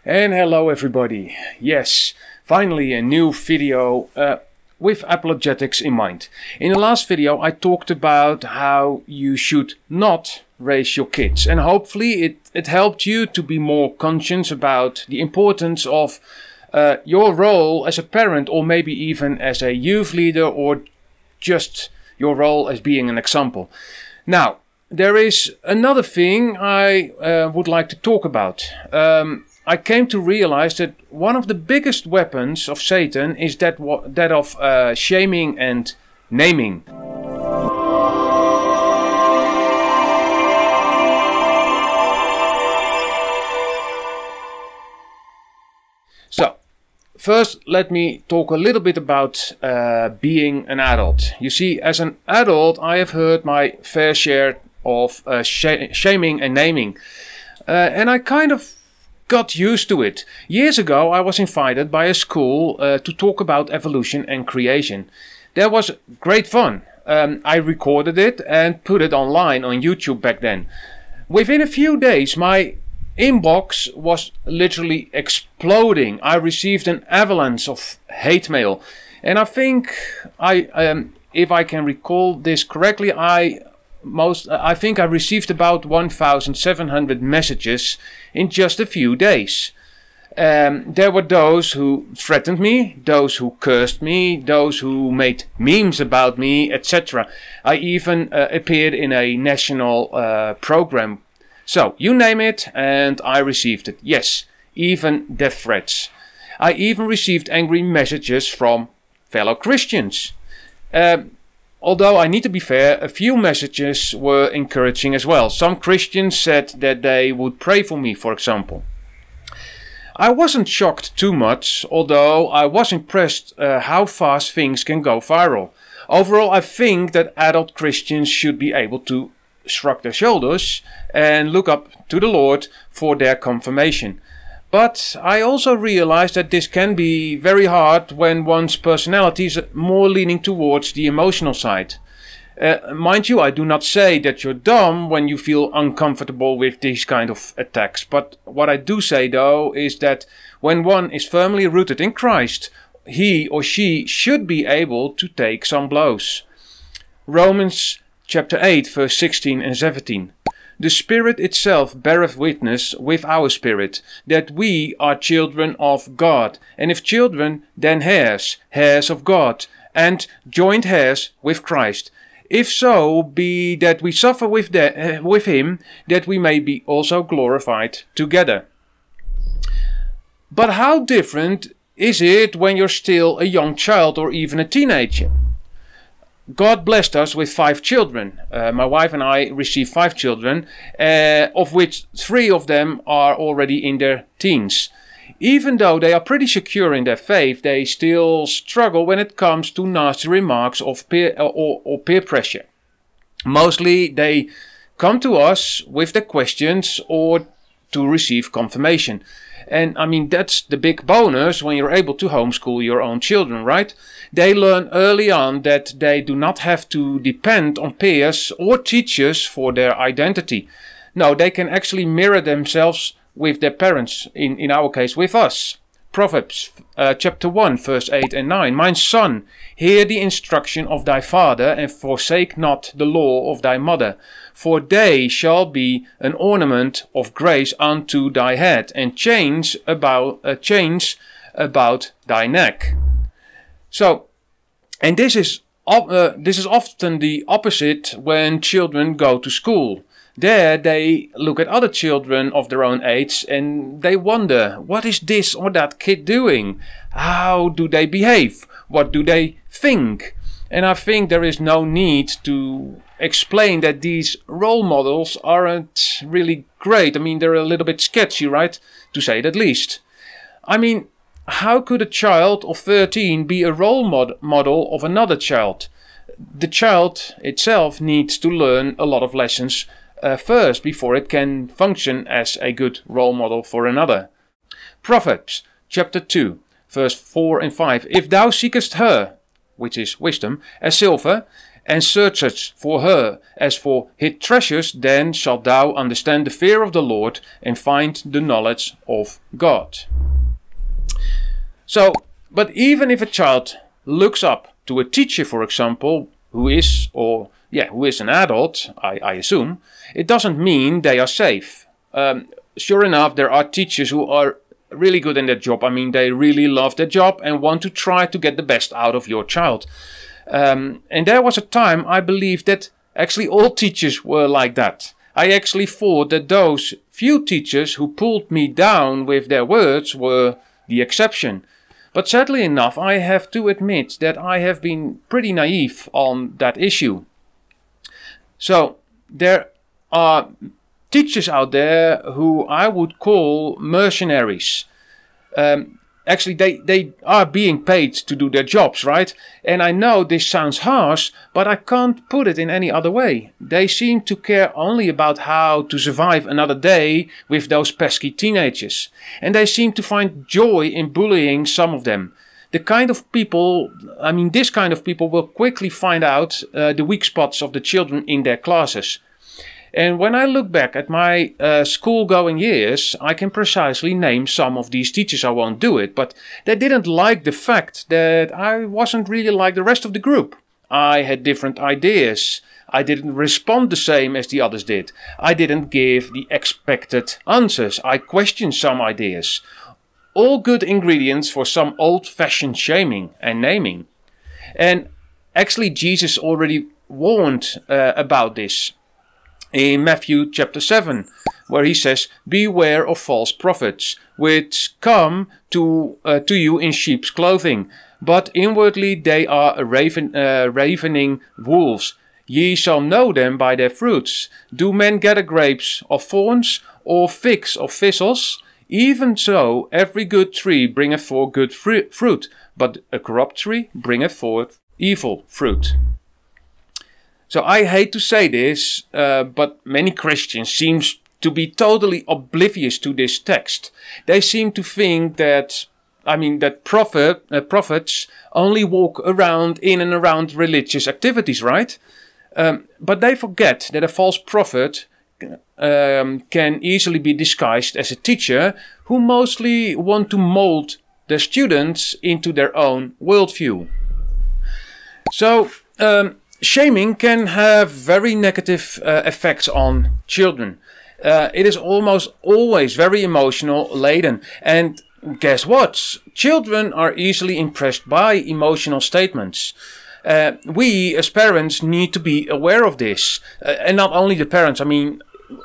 And hello everybody. Yes, finally a new video with apologetics in mind. In the last video I talked about how you should not raise your kids, and hopefully it helped you to be more conscious about the importance of your role as a parent, or maybe even as a youth leader, or just your role as being an example. Now, there is another thing I would like to talk about. I came to realize that one of the biggest weapons of Satan is that of shaming and naming. So, first let me talk a little bit about being an adult. You see, as an adult I have heard my fair share of shaming and naming. And I kind of got used to it. Years ago I was invited by a school to talk about evolution and creation. That was great fun. I recorded it and put it online on YouTube back then. Within a few days my inbox was literally exploding. I received an avalanche of hate mail. And I think if I can recall this correctly, I think I received about 1,700 messages in just a few days. There were those who threatened me, those who cursed me, those who made memes about me, etc. I even appeared in a national program. So, you name it, and I received it. Yes, even death threats. I even received angry messages from fellow Christians. Although I need to be fair, a few messages were encouraging as well. Some Christians said that they would pray for me, for example. I wasn't shocked too much, although I was impressed how fast things can go viral. Overall, I think that adult Christians should be able to shrug their shoulders and look up to the Lord for their confirmation. But I also realize that this can be very hard when one's personality is more leaning towards the emotional side. Mind you, I do not say that you're dumb when you feel uncomfortable with these kind of attacks. But what I do say though is that when one is firmly rooted in Christ, he or she should be able to take some blows. Romans chapter 8 verse 16 and 17. The Spirit itself beareth witness with our spirit, that we are children of God. And if children, then heirs, heirs of God, and joint heirs with Christ. If so be that we suffer with him, that we may be also glorified together. But how different is it when you're still a young child or even a teenager? God blessed us with 5 children. My wife and I received 5 children, of which 3 of them are already in their teens. Even though they are pretty secure in their faith, they still struggle when it comes to nasty remarks of peer pressure. Mostly they come to us with their questions or to receive confirmation. And I mean, that's the big bonus when you're able to homeschool your own children, right? They learn early on that they do not have to depend on peers or teachers for their identity. No, they can actually mirror themselves with their parents, in our case with us. Proverbs chapter 1 verse 8 and 9. My son, hear the instruction of thy father, and forsake not the law of thy mother. For they shall be an ornament of grace unto thy head, and chains about thy neck. So, and this is often the opposite when children go to school. There they look at other children of their own age and they wonder, what is this or that kid doing? How do they behave? What do they think? And I think there is no need to explain that these role models aren't really great. I mean, they're a little bit sketchy, right? To say it at least. I mean, how could a child of 13 be a role model of another child? The child itself needs to learn a lot of lessons first before it can function as a good role model for another. Proverbs chapter 2 verse 4 and 5. If thou seekest her, which is wisdom, as silver, and searchest for her as for hid treasures, then shalt thou understand the fear of the Lord and find the knowledge of God. So, but even if a child looks up to a teacher, for example, who is an adult, I assume, it doesn't mean they are safe. Sure enough, there are teachers who are really good in their job. I mean, they really love their job and want to try to get the best out of your child. And there was a time I believed that actually all teachers were like that. I actually thought that those few teachers who pulled me down with their words were the exception. But sadly enough, I have to admit that I have been pretty naive on that issue. So, there are teachers out there who I would call mercenaries. Actually, they are being paid to do their jobs, right? And I know this sounds harsh, but I can't put it in any other way. They seem to care only about how to survive another day with those pesky teenagers. And they seem to find joy in bullying some of them. This kind of people will quickly find out the weak spots of the children in their classes. And when I look back at my school-going years, I can precisely name some of these teachers. I won't do it, but they didn't like the fact that I wasn't really like the rest of the group. I had different ideas. I didn't respond the same as the others did. I didn't give the expected answers. I questioned some ideas. All good ingredients for some old-fashioned shaming and naming. And actually, Jesus already warned about this in Matthew chapter 7, where he says, "Beware of false prophets, which come to you in sheep's clothing, but inwardly they are ravening wolves. Ye shall know them by their fruits. Do men gather grapes of thorns, or figs of thistles? Even so, every good tree bringeth forth good fruit, but a corrupt tree bringeth forth evil fruit." So I hate to say this, but many Christians seem to be totally oblivious to this text. They seem to think that, prophets only walk around in and around religious activities, right? But they forget that a false prophet can easily be disguised as a teacher who mostly want to mold their students into their own worldview. So, shaming can have very negative effects on children. It is almost always very emotional laden. And guess what? Children are easily impressed by emotional statements. We as parents need to be aware of this. And not only the parents,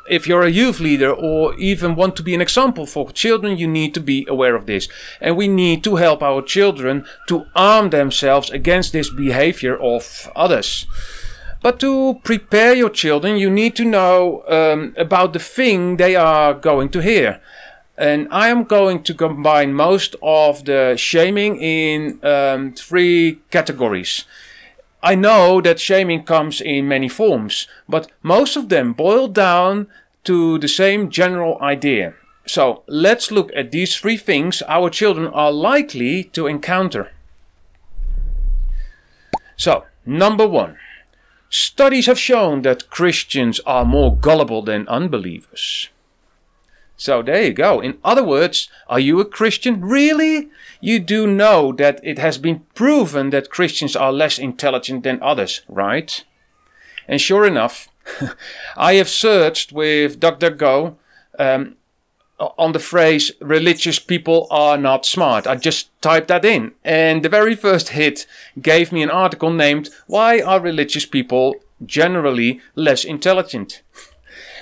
if you're a youth leader or even want to be an example for children, you need to be aware of this. And we need to help our children to arm themselves against this behavior of others. But to prepare your children, you need to know about the thing they are going to hear. And I am going to combine most of the shaming in 3 categories. I know that shaming comes in many forms, but most of them boil down to the same general idea. So let's look at these 3 things our children are likely to encounter. So, number 1. Studies have shown that Christians are more gullible than unbelievers. So there you go. In other words, are you a Christian? Really? You do know that it has been proven that Christians are less intelligent than others, right? And sure enough, I have searched with DuckDuckGo on the phrase "religious people are not smart." I just typed that in, and the very first hit gave me an article named "Why are religious people generally less intelligent?"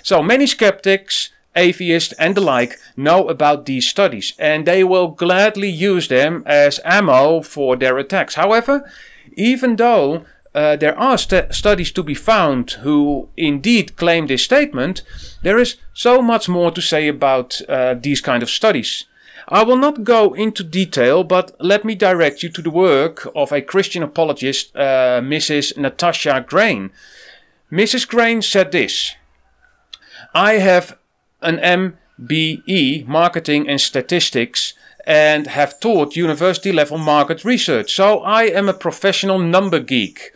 So many skeptics, atheists and the like know about these studies, and they will gladly use them as ammo for their attacks. However, even though there are studies to be found who indeed claim this statement, there is so much more to say about these kind of studies. I will not go into detail, but let me direct you to the work of a Christian apologist, Mrs. NATASHA CRAIN. Mrs. CRAIN said this: "I have an MBE, Marketing and Statistics, and have taught university level market research. So I am a professional number geek.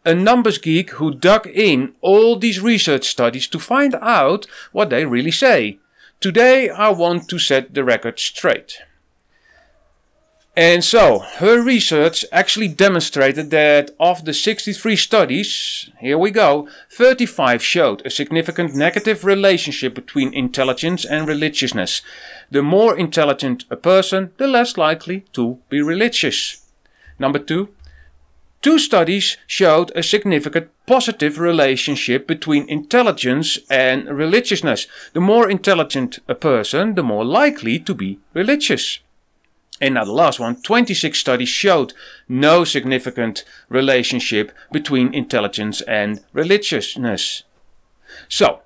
a numbers geek who dug in all these research studies to find out what they really say. Today I want to set the record straight. And so, her research actually demonstrated that of the 63 studies, here we go, 35 showed a significant negative relationship between intelligence and religiousness. The more intelligent a person, the less likely to be religious. Number 2. 2 studies showed a significant positive relationship between intelligence and religiousness. The more intelligent a person, the more likely to be religious. And now the last one, 26 studies showed no significant relationship between intelligence and religiousness. So,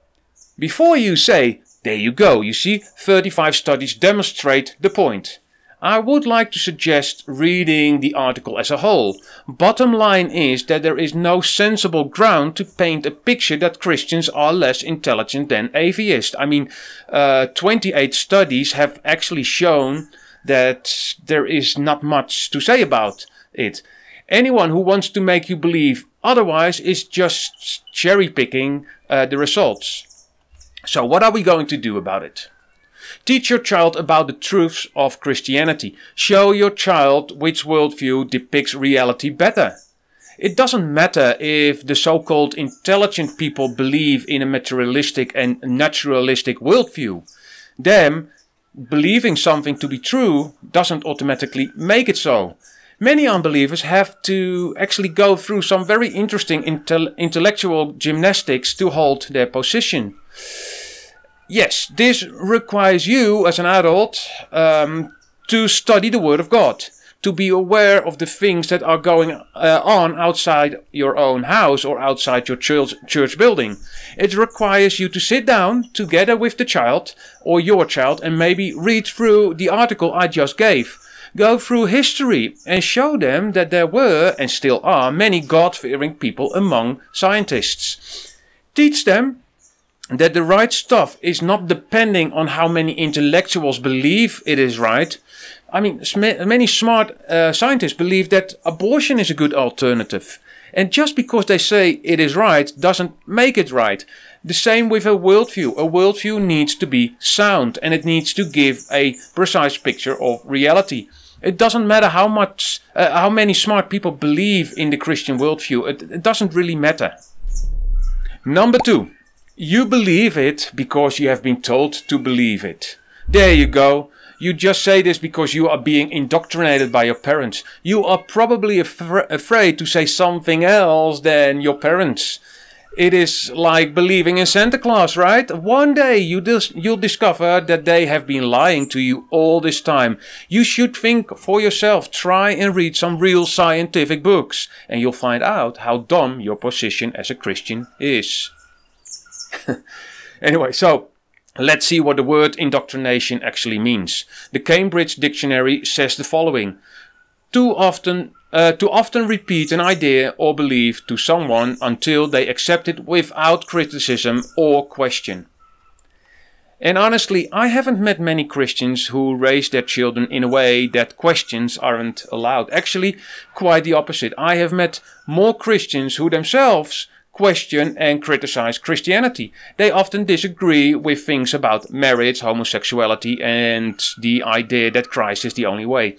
before you say, there you go, you see, 35 studies demonstrate the point. I would like to suggest reading the article as a whole. Bottom line is that there is no sensible ground to paint a picture that Christians are less intelligent than atheists. I mean, 28 studies have actually shown that there is not much to say about it. Anyone who wants to make you believe otherwise is just cherry picking the results. So what are we going to do about it? Teach your child about the truths of Christianity. Show your child which worldview depicts reality better. It doesn't matter if the so-called intelligent people believe in a materialistic and naturalistic worldview. Them believing something to be true doesn't automatically make it so. Many unbelievers have to actually go through some very interesting intellectual gymnastics to hold their position. Yes, this requires you as an adult to study the Word of God, to be aware of the things that are going on outside your own house or outside your church building. It requires you to sit down together with the child or your child and maybe read through the article I just gave. Go through history and show them that there were and still are many God-fearing people among scientists. Teach them that the right stuff is not depending on how many intellectuals believe it is right. I mean, many smart scientists believe that abortion is a good alternative. And just because they say it is right doesn't make it right. The same with a worldview. A worldview needs to be sound and it needs to give a precise picture of reality. It doesn't matter how many smart people believe in the Christian worldview. It doesn't really matter. Number 2. You believe it because you have been told to believe it. There you go. You just say this because you are being indoctrinated by your parents. You are probably afraid to say something else than your parents. It is like believing in Santa Claus, right? One day you'll discover that they have been lying to you all this time. You should think for yourself. Try and read some real scientific books. And you'll find out how dumb your position as a Christian is. Anyway, so let's see what the word indoctrination actually means. The Cambridge Dictionary says the following: to often repeat an idea or belief to someone until they accept it without criticism or question. And honestly, I haven't met many Christians who raise their children in a way that questions aren't allowed. Actually, quite the opposite. I have met more Christians who themselves question and criticize Christianity. They often disagree with things about marriage, homosexuality, and the idea that Christ is the only way.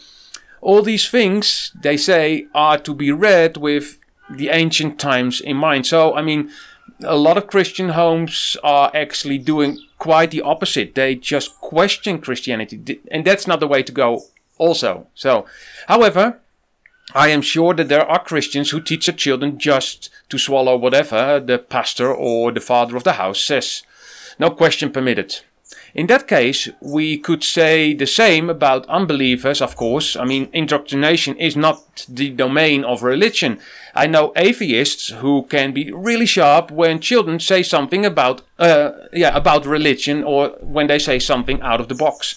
All these things, they say, are to be read with the ancient times in mind. So, I mean, a lot of Christian homes are actually doing quite the opposite. They just question Christianity, and that's not the way to go also. So, however, I am sure that there are Christians who teach their children just to swallow whatever the pastor or the father of the house says. No question permitted. In that case, we could say the same about unbelievers, of course. I mean, indoctrination is not the domain of religion. I know atheists who can be really sharp when children say something about religion, or when they say something out of the box.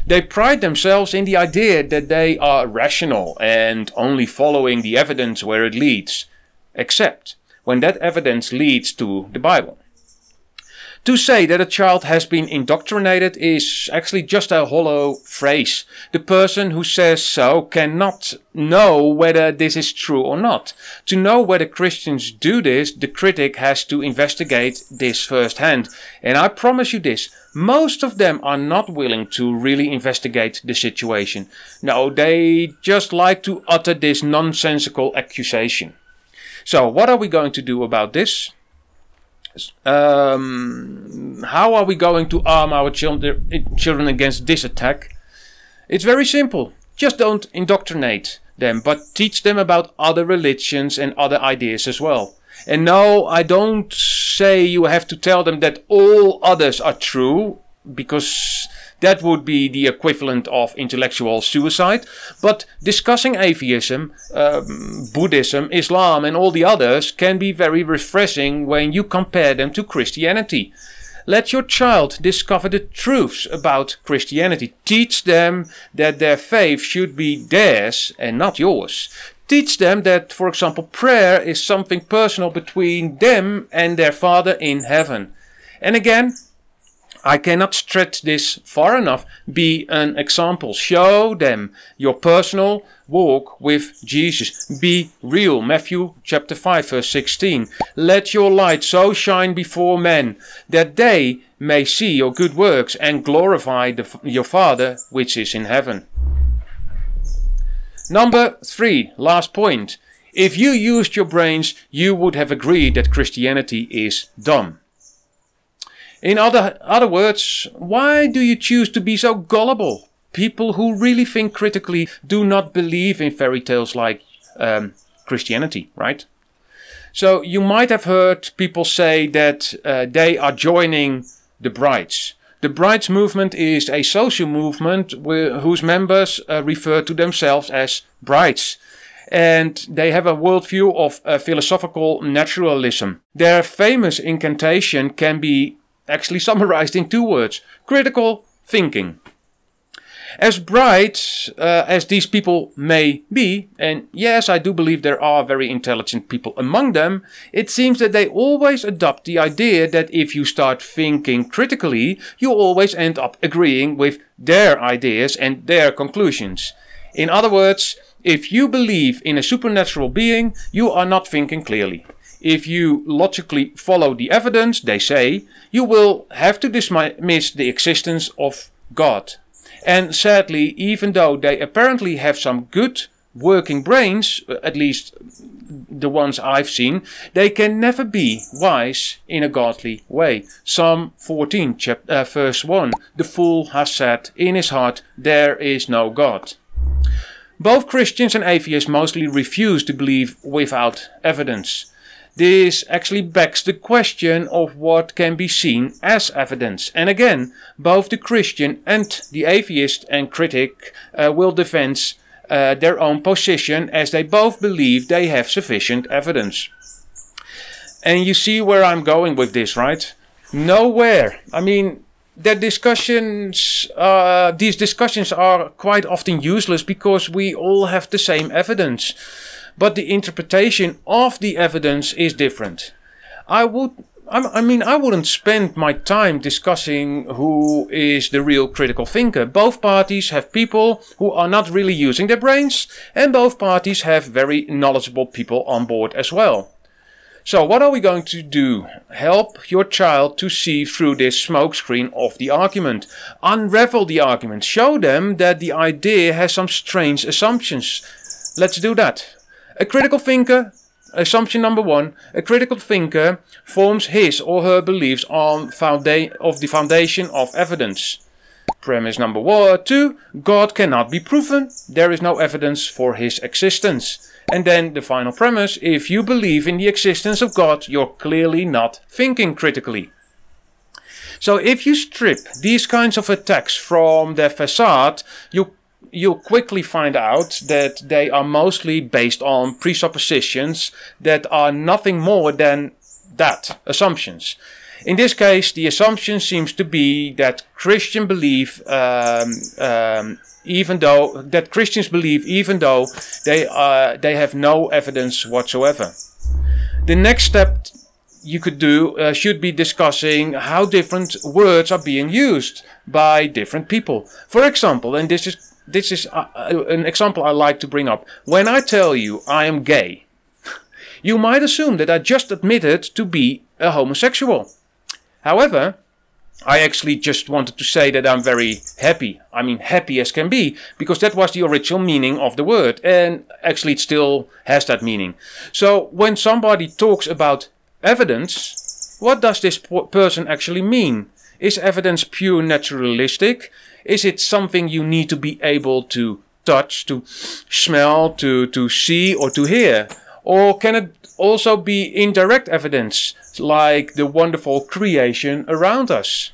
They pride themselves in the idea that they are rational and only following the evidence where it leads, except when that evidence leads to the Bible. To say that a child has been indoctrinated is actually just a hollow phrase. The person who says so cannot know whether this is true or not. To know whether Christians do this, the critic has to investigate this firsthand. And I promise you this, most of them are not willing to really investigate the situation. No, they just like to utter this nonsensical accusation. So what are we going to do about this? How are we going to arm our children against this attack? It's very simple. Just don't indoctrinate them, but teach them about other religions and other ideas as well. And no, I don't say you have to tell them that all others are true, because that would be the equivalent of intellectual suicide. But discussing atheism, Buddhism, Islam and all the others can be very refreshing when you compare them to Christianity. Let your child discover the truths about Christianity. Teach them that their faith should be theirs and not yours. Teach them that, for example, prayer is something personal between them and their Father in heaven. And again, I cannot stretch this far enough. Be an example. Show them your personal walk with Jesus. Be real. Matthew chapter 5 verse 16. Let your light so shine before men that they may see your good works and glorify your Father which is in heaven. Number 3, last point. If you used your brains, you would have agreed that Christianity is dumb. In other words, why do you choose to be so gullible? People who really think critically do not believe in fairy tales like Christianity, right? So you might have heard people say that they are joining the Brights. The Brights movement is a social movement whose members refer to themselves as Brights. And they have a worldview of philosophical naturalism. Their famous incantation can be actually summarized in 2 words: critical thinking. As bright as these people may be, and yes, I do believe there are very intelligent people among them, it seems that they always adopt the idea that if you start thinking critically, you always end up agreeing with their ideas and their conclusions. In other words, if you believe in a supernatural being, you are not thinking clearly. If you logically follow the evidence, they say, you will have to dismiss the existence of God. And sadly, even though they apparently have some good working brains, at least the ones I've seen, they can never be wise in a godly way. Psalm 14, verse 1, the fool has said in his heart, there is no God. Both Christians and atheists mostly refuse to believe without evidence. This actually begs the question of what can be seen as evidence. And again, both the Christian and the atheist and critic will defend their own position, as they both believe they have sufficient evidence. And you see where I'm going with this, right? Nowhere. I mean, these discussions are quite often useless because we all have the same evidence. But the interpretation of the evidence is different. I wouldn't spend my time discussing who is the real critical thinker. Both parties have people who are not really using their brains, and both parties have very knowledgeable people on board as well. So what are we going to do? Help your child to see through this smokescreen of the argument. Unravel the argument. Show them that the idea has some strange assumptions. Let's do that. A critical thinker, assumption number 1, a critical thinker forms his or her beliefs on the foundation of evidence. Premise number 2, God cannot be proven, there is no evidence for his existence. And then the final premise, if you believe in the existence of God, you're clearly not thinking critically. So if you strip these kinds of attacks from their facade, you'll quickly find out that they are mostly based on presuppositions that are nothing more than that, assumptions. In this case, the assumption seems to be that Christians believe even though they have no evidence whatsoever. The next step you could do should be discussing how different words are being used by different people. For example, and this is an example I like to bring up. When I tell you I am gay, you might assume that I just admitted to be a homosexual. However, I actually just wanted to say that I'm very happy. I mean, happy as can be, because that was the original meaning of the word, and actually it still has that meaning. So when somebody talks about evidence, what does this person actually mean? Is evidence pure naturalistic? Is it something you need to be able to touch, to smell, to see, or to hear? Or can it also be indirect evidence, like the wonderful creation around us?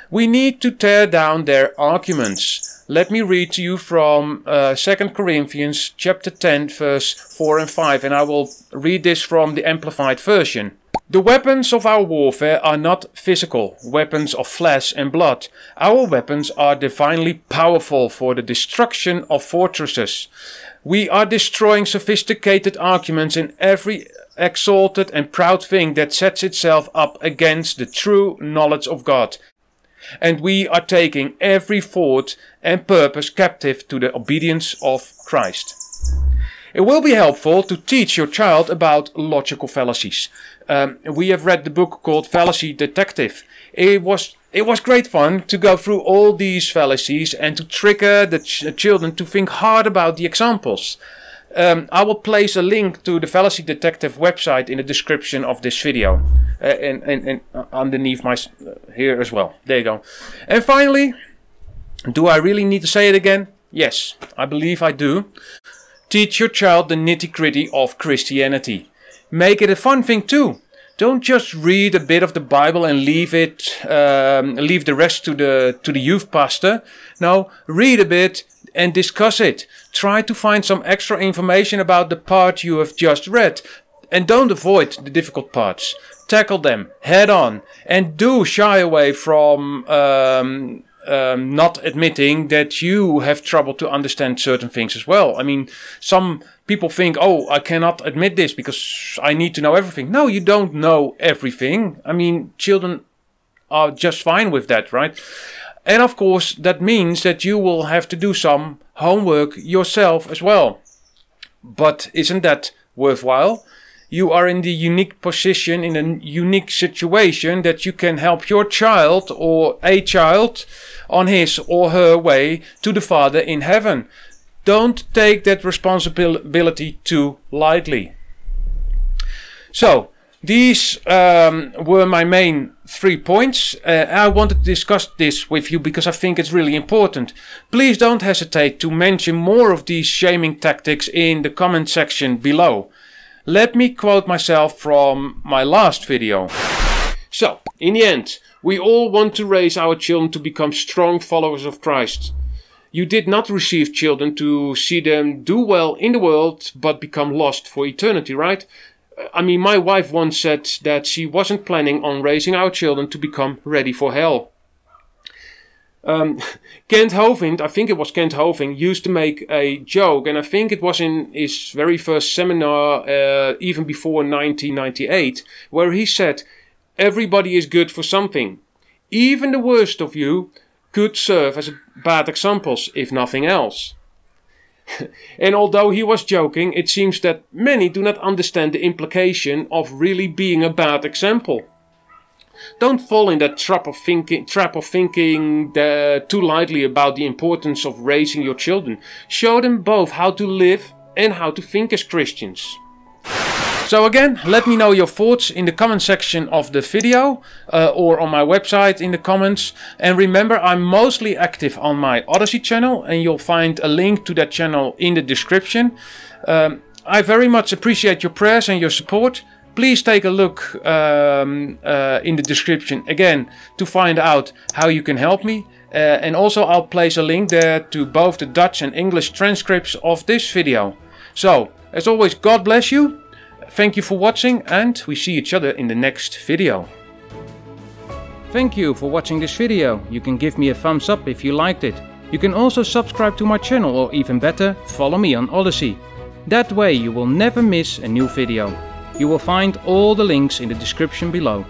We need to tear down their arguments. Let me read to you from 2 Corinthians chapter 10 verse 4 and 5, and I will read this from the Amplified Version. The weapons of our warfare are not physical, weapons of flesh and blood. Our weapons are divinely powerful for the destruction of fortresses. We are destroying sophisticated arguments in every exalted and proud thing that sets itself up against the true knowledge of God. And we are taking every thought and purpose captive to the obedience of Christ. It will be helpful to teach your child about logical fallacies. We have read the book called Fallacy Detective. It was great fun to go through all these fallacies and to trigger the children to think hard about the examples. I will place a link to the Fallacy Detective website in the description of this video. And underneath my here as well. There you go. And finally, do I really need to say it again? Yes, I believe I do. Teach your child the nitty-gritty of Christianity. Make it a fun thing too. Don't just read a bit of the Bible and leave the rest to the youth pastor. No, read a bit and discuss it. Try to find some extra information about the part you have just read. And don't avoid the difficult parts. Tackle them head on. And do shy away from not admitting that you have trouble to understand certain things as well. I mean, some people think, oh, I cannot admit this because I need to know everything. No, you don't know everything. I mean, children are just fine with that, right? And of course, that means that you will have to do some homework yourself as well. But isn't that worthwhile? You are in the unique position, in a unique situation that you can help your child or a child on his or her way to the Father in heaven. Don't take that responsibility too lightly. So, these were my main 3 points. I wanted to discuss this with you because I think it's really important. Please don't hesitate to mention more of these shaming tactics in the comment section below. Let me quote myself from my last video. So, in the end, we all want to raise our children to become strong followers of Christ. You did not receive children to see them do well in the world, but become lost for eternity, right? I mean, my wife once said that she wasn't planning on raising our children to become ready for hell. Kent Hovind, I think it was Kent Hovind, used to make a joke, and I think it was in his very first seminar, even before 1998, where he said, everybody is good for something. Even the worst of you could serve as bad examples, if nothing else. And although he was joking, it seems that many do not understand the implication of really being a bad example. Don't fall in that trap of thinking too lightly about the importance of raising your children. Show them both how to live and how to think as Christians. So again, let me know your thoughts in the comment section of the video or on my website in the comments. And remember, I'm mostly active on my Odyssey channel, and you'll find a link to that channel in the description. I very much appreciate your prayers and your support. Please take a look in the description again to find out how you can help me. And also I'll place a link there to both the Dutch and English transcripts of this video. So, as always, God bless you. Thank you for watching, and we see each other in the next video. Thank you for watching this video. You can give me a thumbs up if you liked it. You can also subscribe to my channel, or even better, follow me on Odyssey. That way you will never miss a new video. You will find all the links in the description below.